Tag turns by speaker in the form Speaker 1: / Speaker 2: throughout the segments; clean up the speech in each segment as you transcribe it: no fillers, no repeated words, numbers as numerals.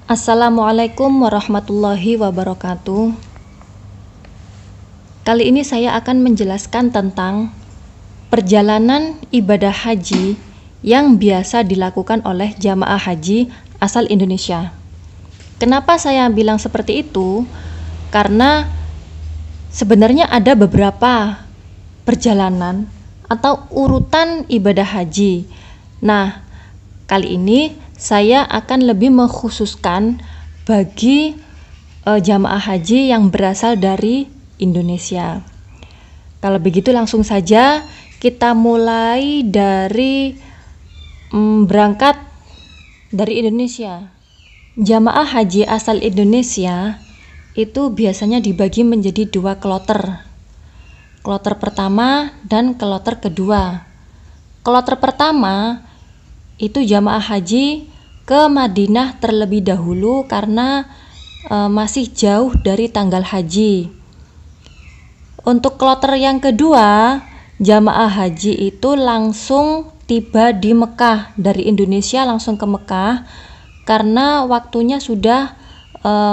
Speaker 1: Assalamualaikum warahmatullahi wabarakatuh. Kali ini saya akan menjelaskan tentang perjalanan ibadah haji yang biasa dilakukan oleh jamaah haji asal Indonesia. Kenapa saya bilang seperti itu? Karena sebenarnya ada beberapa perjalanan atau urutan ibadah haji. Nah, kali ini saya akan lebih mengkhususkan bagi jamaah haji yang berasal dari Indonesia. Kalau begitu langsung saja kita mulai dari berangkat dari Indonesia. Jamaah haji asal Indonesia itu biasanya dibagi menjadi dua kloter. Kloter pertama dan kloter kedua. Kloter pertama itu jamaah haji ke Madinah terlebih dahulu karena masih jauh dari tanggal haji. Untuk kloter yang kedua, jamaah haji itu langsung tiba di Mekah, dari Indonesia langsung ke Mekah karena waktunya sudah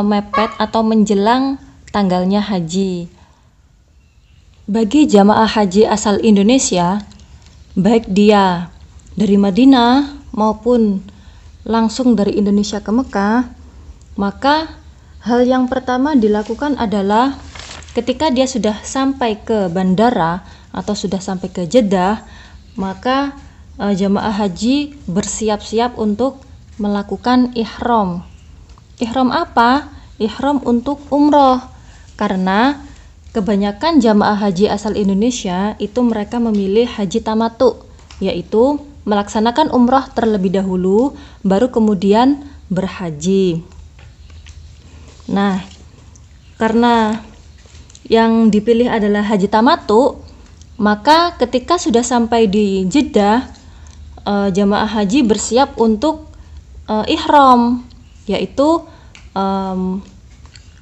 Speaker 1: mepet atau menjelang tanggalnya haji. Bagi jamaah haji asal Indonesia, baik dia dari Madinah maupun langsung dari Indonesia ke Mekah, maka hal yang pertama dilakukan adalah ketika dia sudah sampai ke bandara atau sudah sampai ke Jeddah, maka jamaah haji bersiap-siap untuk melakukan ihram. Ihram apa? Ihram untuk umroh. Karena kebanyakan jamaah haji asal Indonesia itu mereka memilih haji tamattu, yaitu melaksanakan umroh terlebih dahulu, baru kemudian berhaji. Nah, karena yang dipilih adalah haji tamattu, maka ketika sudah sampai di Jeddah, jamaah haji bersiap untuk ihram, yaitu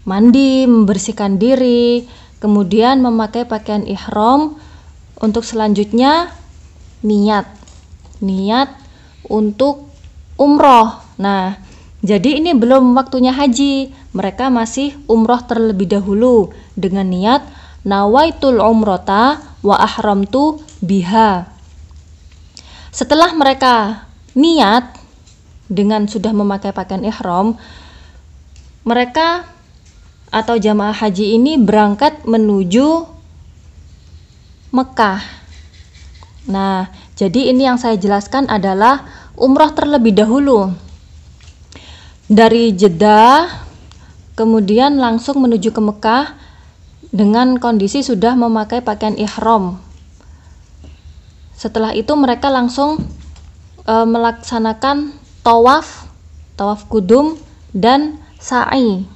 Speaker 1: mandi, membersihkan diri, kemudian memakai pakaian ihram. Untuk selanjutnya niat untuk umroh. Nah, jadi ini belum waktunya haji, mereka masih umroh terlebih dahulu dengan niat nawaitul umrota wa ahramtu biha. Setelah mereka niat dengan sudah memakai pakaian ihram, mereka atau jamaah haji ini berangkat menuju Mekah. Nah, jadi ini yang saya jelaskan adalah umroh terlebih dahulu. Dari Jeddah kemudian langsung menuju ke Mekah dengan kondisi sudah memakai pakaian ihram. Setelah itu mereka langsung melaksanakan tawaf kudum dan sa'i.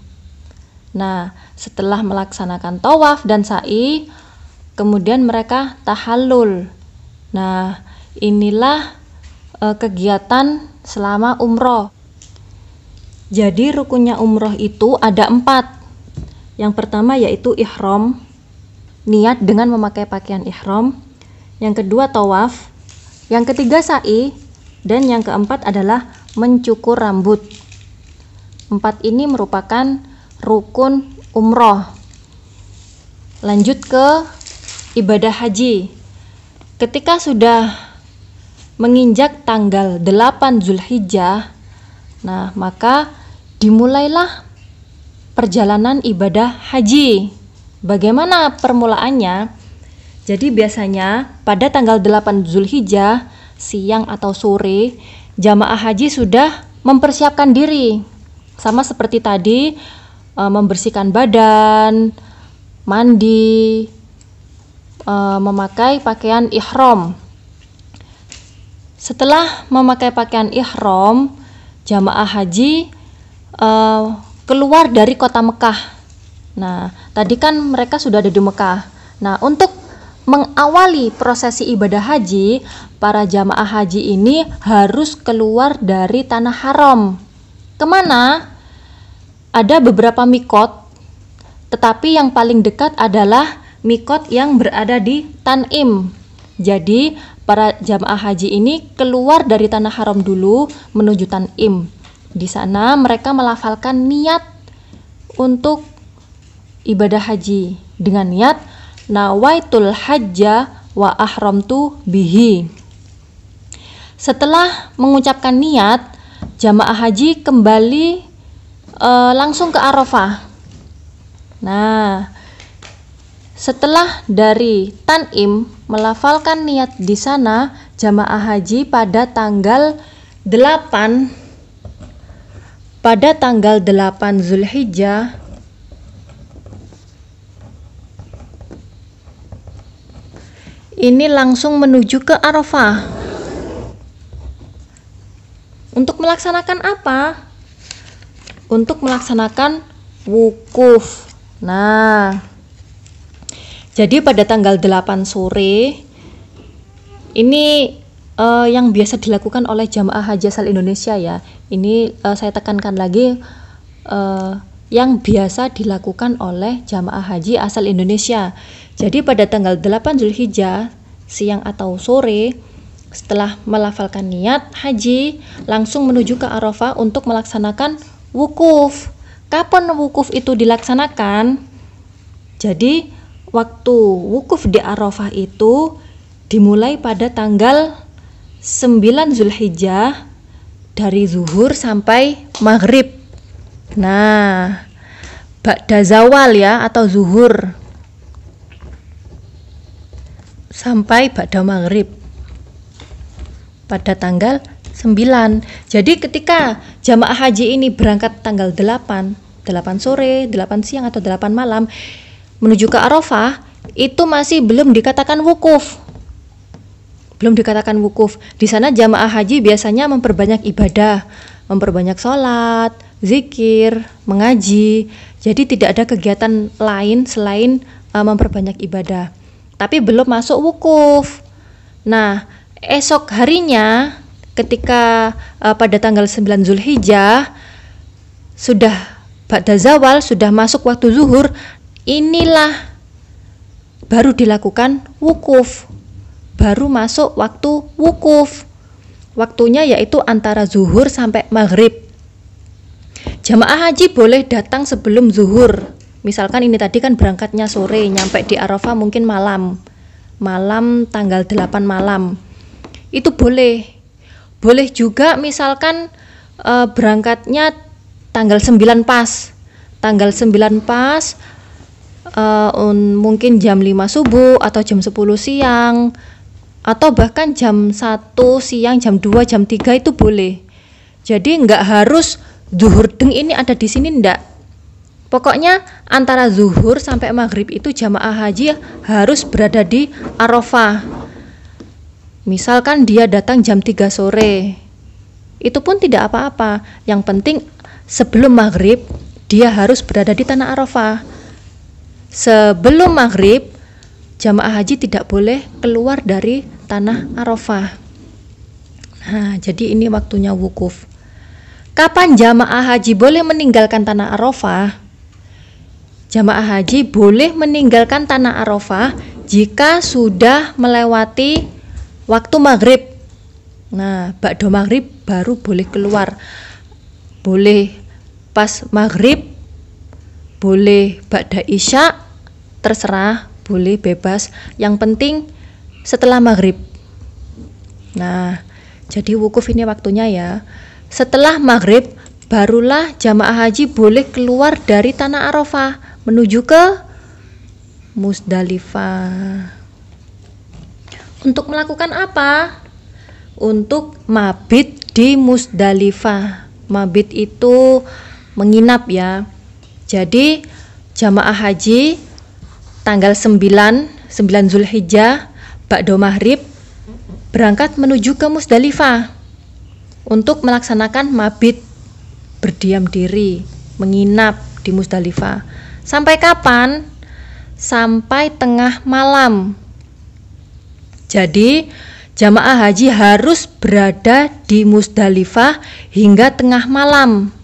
Speaker 1: Nah, setelah melaksanakan tawaf dan sa'i, kemudian mereka tahallul. Nah, inilah kegiatan selama umroh. Jadi rukunnya umroh itu ada 4. Yang pertama yaitu ihram, niat dengan memakai pakaian ihram. Yang kedua tawaf, yang ketiga sa'i, dan yang keempat adalah mencukur rambut. 4 ini merupakan rukun umroh. Lanjut ke ibadah haji. Ketika sudah menginjak tanggal 8 Zulhijjah, nah maka dimulailah perjalanan ibadah haji. Bagaimana permulaannya? Jadi biasanya pada tanggal 8 Zulhijjah, siang atau sore, jamaah haji sudah mempersiapkan diri. Sama seperti tadi, membersihkan badan, mandi, memakai pakaian ihram. Setelah memakai pakaian ihram, jamaah haji keluar dari kota Mekah. Nah, tadi kan mereka sudah ada di Mekah. Nah, untuk mengawali prosesi ibadah haji, para jamaah haji ini harus keluar dari tanah haram. Kemana? Ada beberapa mikot, tetapi yang paling dekat adalah mikot yang berada di Tan'im. Jadi para jamaah haji ini keluar dari tanah haram dulu menuju Tan'im. Di sana mereka melafalkan niat untuk ibadah haji dengan niat nawaitul hajja wa ahramtu bihi. Setelah mengucapkan niat, jamaah haji kembali langsung ke Arafah. Nah, setelah dari Tan'im melafalkan niat di sana, jamaah haji pada tanggal 8 Zulhijjah ini langsung menuju ke Arafah. Untuk melaksanakan apa? Untuk melaksanakan wukuf. Nah, jadi pada tanggal 8 sore ini yang biasa dilakukan oleh jamaah haji asal Indonesia ya. Ini saya tekankan lagi, yang biasa dilakukan oleh jamaah haji asal Indonesia. Jadi pada tanggal 8 Zulhijjah siang atau sore, setelah melafalkan niat haji, langsung menuju ke Arafah untuk melaksanakan wukuf. Kapan wukuf itu dilaksanakan? Jadi waktu wukuf di Arafah itu dimulai pada tanggal 9 Zulhijjah dari zuhur sampai maghrib. Nah, ba'da zawal ya, atau zuhur sampai ba'da maghrib pada tanggal 9. Jadi ketika jamaah haji ini berangkat tanggal 8 sore, 8 siang atau 8 malam menuju ke Arafah, itu masih belum dikatakan wukuf. Belum dikatakan wukuf. Di sana jamaah haji biasanya memperbanyak ibadah, memperbanyak sholat, zikir, mengaji. Jadi tidak ada kegiatan lain selain memperbanyak ibadah. Tapi belum masuk wukuf. Nah, esok harinya ketika pada tanggal 9 Zulhijjah sudah ba'da zawal, sudah masuk waktu zuhur, inilah baru dilakukan wukuf. Baru masuk waktu wukuf. Waktunya yaitu antara zuhur sampai maghrib. Jamaah haji boleh datang sebelum zuhur. Misalkan ini tadi kan berangkatnya sore, nyampe di Arafah mungkin malam tanggal 8 malam. Itu boleh. Boleh juga misalkan berangkatnya tanggal 9 pas. Tanggal 9 pas mungkin jam 5 subuh atau jam 10 siang atau bahkan jam 1 siang, jam 2, jam 3 itu boleh. Jadi enggak harus zuhur deng ini ada di sini, enggak. Pokoknya antara zuhur sampai maghrib itu jamaah haji harus berada di Arafah. Misalkan dia datang jam 3 sore, itu pun tidak apa-apa. Yang penting sebelum maghrib dia harus berada di tanah Arafah. Sebelum maghrib jamaah haji tidak boleh keluar dari tanah Arafah. Nah, jadi ini waktunya wukuf. Kapan jamaah haji boleh meninggalkan tanah Arafah? Jamaah haji boleh meninggalkan tanah Arafah jika sudah melewati waktu maghrib. Nah, ba'da maghrib baru boleh keluar. Boleh pas maghrib, boleh ba'da isya, terserah, boleh bebas. Yang penting setelah maghrib. Nah, jadi wukuf ini waktunya ya. Setelah maghrib barulah jamaah haji boleh keluar dari tanah Arafah menuju ke Musdalifah. Untuk melakukan apa? Untuk mabit di Musdalifah. Mabit itu menginap ya. Jadi jamaah haji tanggal 9 Zulhijjah ba'da maghrib berangkat menuju ke Musdalifah untuk melaksanakan mabit, berdiam diri, menginap di Musdalifah. Sampai kapan? Sampai tengah malam. Jadi jamaah haji harus berada di Musdalifah hingga tengah malam.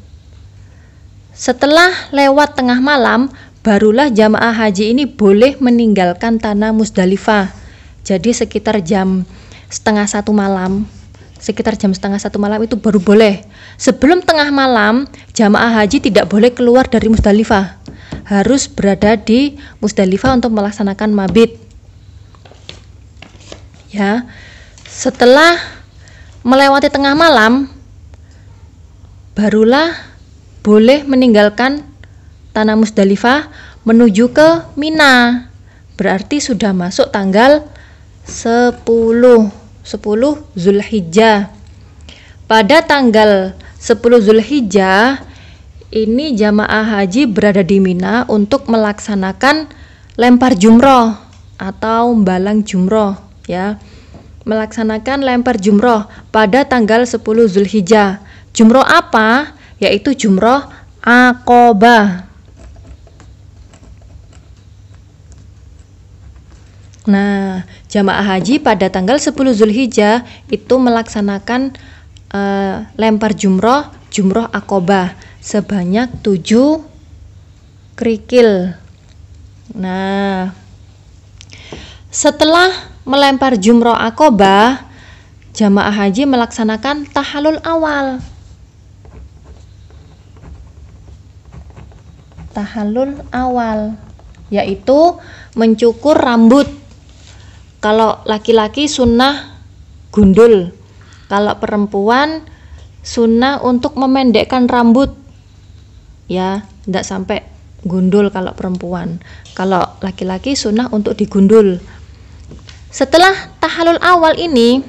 Speaker 1: Setelah lewat tengah malam, barulah jamaah haji ini boleh meninggalkan tanah Musdalifah. Jadi sekitar jam setengah 1 malam sekitar jam setengah 1 malam itu baru boleh. Sebelum tengah malam, jamaah haji tidak boleh keluar dari Musdalifah. Harus berada di Musdalifah untuk melaksanakan mabit. Ya. Setelah melewati tengah malam, barulah boleh meninggalkan tanah Musdalifah menuju ke Mina. Berarti sudah masuk tanggal 10 Zulhijjah. Pada tanggal 10 Zulhijjah ini jamaah haji berada di Mina untuk melaksanakan lempar jumroh atau balang jumroh, ya. Melaksanakan lempar jumroh pada tanggal 10 Zulhijjah. Jumroh apa? Yaitu jumroh Aqobah. Nah, jamaah haji pada tanggal 10 Zulhijjah itu melaksanakan lempar jumroh Aqobah sebanyak 7 kerikil. Nah, setelah melempar jumroh Aqobah, jamaah haji melaksanakan tahallul awal. Tahallul awal yaitu mencukur rambut. Kalau laki-laki sunnah gundul, kalau perempuan sunnah untuk memendekkan rambut, ya, tidak sampai gundul kalau perempuan. Kalau laki-laki sunnah untuk digundul. Setelah tahallul awal ini,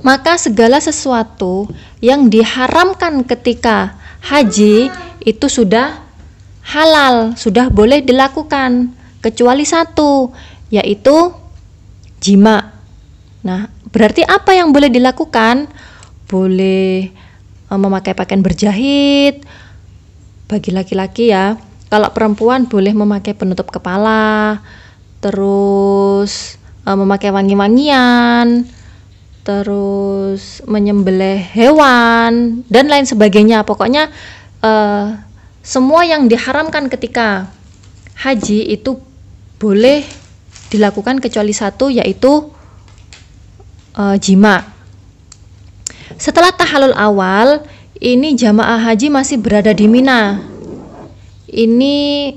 Speaker 1: maka segala sesuatu yang diharamkan ketika haji itu sudah halal, sudah boleh dilakukan, kecuali satu, yaitu jima. Nah, berarti apa yang boleh dilakukan? Boleh memakai pakaian berjahit bagi laki-laki, ya. Kalau perempuan boleh memakai penutup kepala, terus memakai wangi-wangian, terus menyembelih hewan dan lain sebagainya. Pokoknya semua yang diharamkan ketika haji itu boleh dilakukan kecuali satu, yaitu jima. Setelah tahallul awal, ini jamaah haji masih berada di Mina. Ini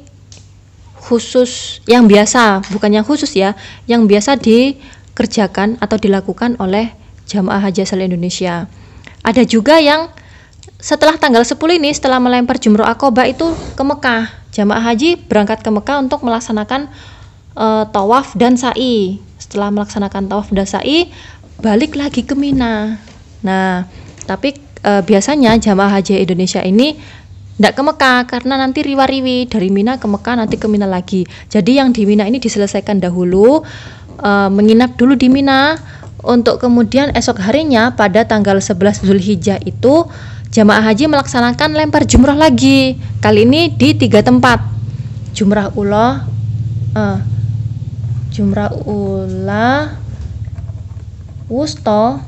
Speaker 1: khusus yang biasa, bukan yang khusus, ya, yang biasa dikerjakan atau dilakukan oleh jamaah haji asal Indonesia. Ada juga yang setelah tanggal 10 ini, setelah melempar jumroh Aqobah itu ke Mekah. Jamaah haji berangkat ke Mekah untuk melaksanakan tawaf dan sa'i. Setelah melaksanakan tawaf dan sa'i, balik lagi ke Mina. Nah, tapi biasanya jamaah haji Indonesia ini tidak ke Mekah karena nanti riwa-riwi dari Mina ke Mekah, nanti ke Mina lagi. Jadi yang di Mina ini diselesaikan dahulu, menginap dulu di Mina, untuk kemudian esok harinya pada tanggal 11 Zulhijjah itu jamaah haji melaksanakan lempar jumrah lagi. Kali ini di 3 tempat. Jumrah ula, wusta,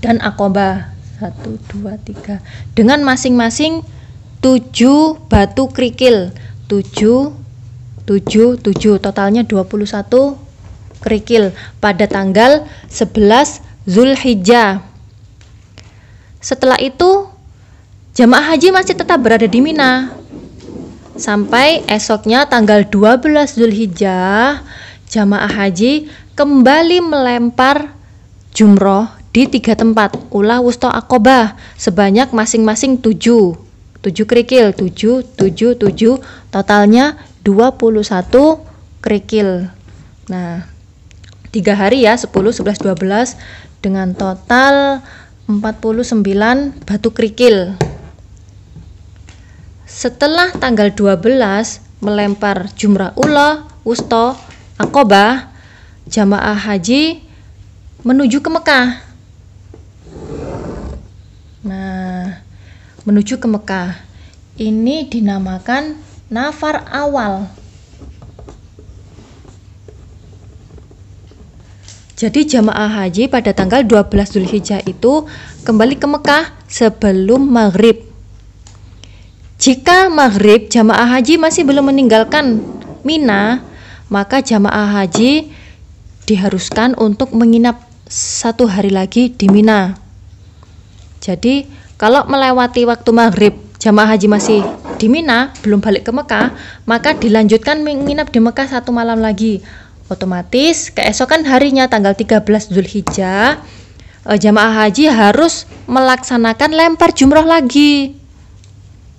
Speaker 1: dan Aqobah. 1, 2, 3 dengan masing-masing 7 batu kerikil. 7, totalnya 21 kerikil pada tanggal 11 Zulhijjah. Setelah itu jamaah haji masih tetap berada di Mina sampai esoknya tanggal 12 Zulhijjah. Jamaah haji kembali melempar jumroh di 3 tempat, ula, wusta, Aqobah, sebanyak masing-masing 7 kerikil. 7, totalnya 21 kerikil. Nah, 3 hari, ya, 10, 11, 12 dengan total 49 batu kerikil. Setelah tanggal 12 melempar jumrah ula, wusta, Aqobah, jamaah haji menuju ke Mekah. Nah, menuju ke Mekah ini dinamakan nafar awal. Jadi jamaah haji pada tanggal 12 Zulhijjah itu kembali ke Mekah sebelum maghrib. Jika maghrib jamaah haji masih belum meninggalkan Mina, maka jamaah haji diharuskan untuk menginap 1 hari lagi di Mina. Jadi kalau melewati waktu maghrib jamaah haji masih di Mina, belum balik ke Mekah, maka dilanjutkan menginap di Mekah 1 malam lagi. Otomatis keesokan harinya tanggal 13 Dzulhijjah, jamaah haji harus melaksanakan lempar jumroh lagi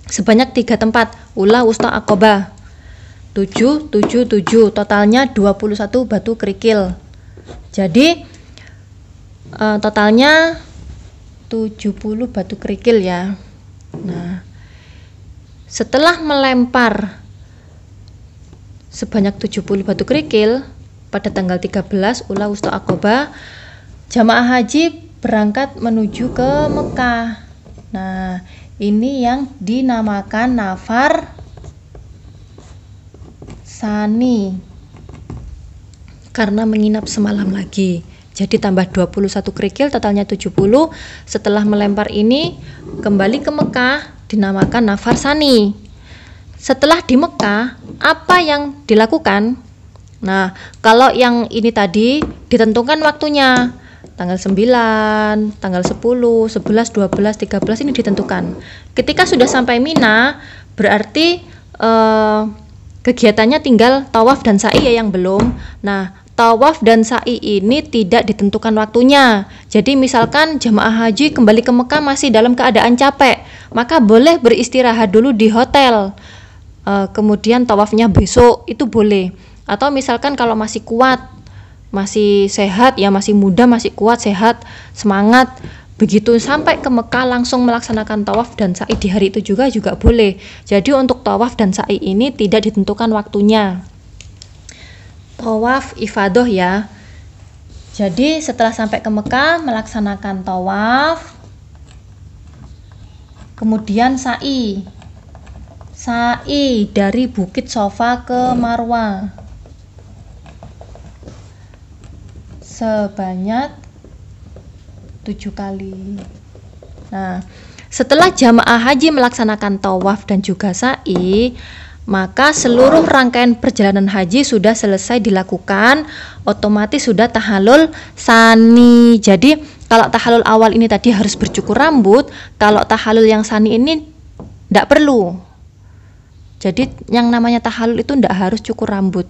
Speaker 1: sebanyak 3 tempat, ula, wusta, aqobah. 7, 7, 7, totalnya 21 batu kerikil. Jadi totalnya 70 batu kerikil ya. Nah, setelah melempar sebanyak 70 batu kerikil pada tanggal 13 ula, wusta, aqobah, jamaah haji berangkat menuju ke Mekah. Nah, ini yang dinamakan nafar sani karena menginap semalam lagi. Jadi tambah 21 kerikil, totalnya 70. Setelah melempar ini kembali ke Mekah, dinamakan nafar sani. Setelah di Mekah, apa yang dilakukan? Nah, kalau yang ini tadi ditentukan waktunya tanggal 9, tanggal 10, 11, 12, 13 ini ditentukan. Ketika sudah sampai Mina, berarti kegiatannya tinggal tawaf dan sa'i ya yang belum. Nah, tawaf dan sa'i ini tidak ditentukan waktunya. Jadi misalkan jamaah haji kembali ke Mekah masih dalam keadaan capek, maka boleh beristirahat dulu di hotel. Kemudian tawafnya besok itu boleh. Atau misalkan kalau masih kuat, masih sehat ya, masih muda, masih kuat, sehat, semangat, begitu sampai ke Mekah langsung melaksanakan tawaf dan sa'i di hari itu juga boleh. Jadi untuk tawaf dan sa'i ini tidak ditentukan waktunya. Tawaf ifadah ya. Jadi setelah sampai ke Mekah melaksanakan tawaf, kemudian sa'i. Sa'i dari Bukit Sofa ke Marwah sebanyak 7 kali. Nah, setelah jamaah haji melaksanakan tawaf dan juga sa'i, maka seluruh rangkaian perjalanan haji sudah selesai dilakukan, otomatis sudah tahalul sani. Jadi kalau tahalul awal ini tadi harus bercukur rambut, kalau tahalul yang sani ini tidak perlu. Jadi yang namanya tahalul itu tidak harus cukur rambut.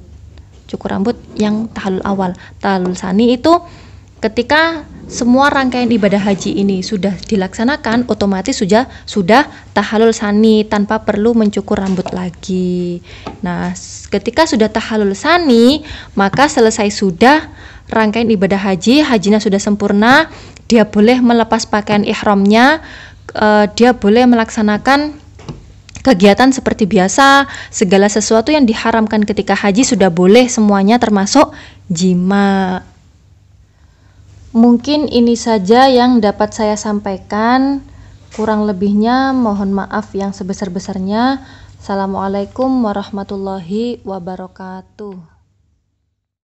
Speaker 1: Cukur rambut yang tahalul awal. Tahalul sani itu ketika semua rangkaian ibadah haji ini sudah dilaksanakan, otomatis sudah tahalul sani tanpa perlu mencukur rambut lagi. Nah, ketika sudah tahalul sani, maka selesai sudah rangkaian ibadah haji, hajinya sudah sempurna, dia boleh melepas pakaian ihramnya, dia boleh melaksanakan kegiatan seperti biasa. Segala sesuatu yang diharamkan ketika haji sudah boleh semuanya, termasuk jima. Mungkin ini saja yang dapat saya sampaikan. Kurang lebihnya mohon maaf yang sebesar-besarnya. Assalamualaikum warahmatullahi wabarakatuh.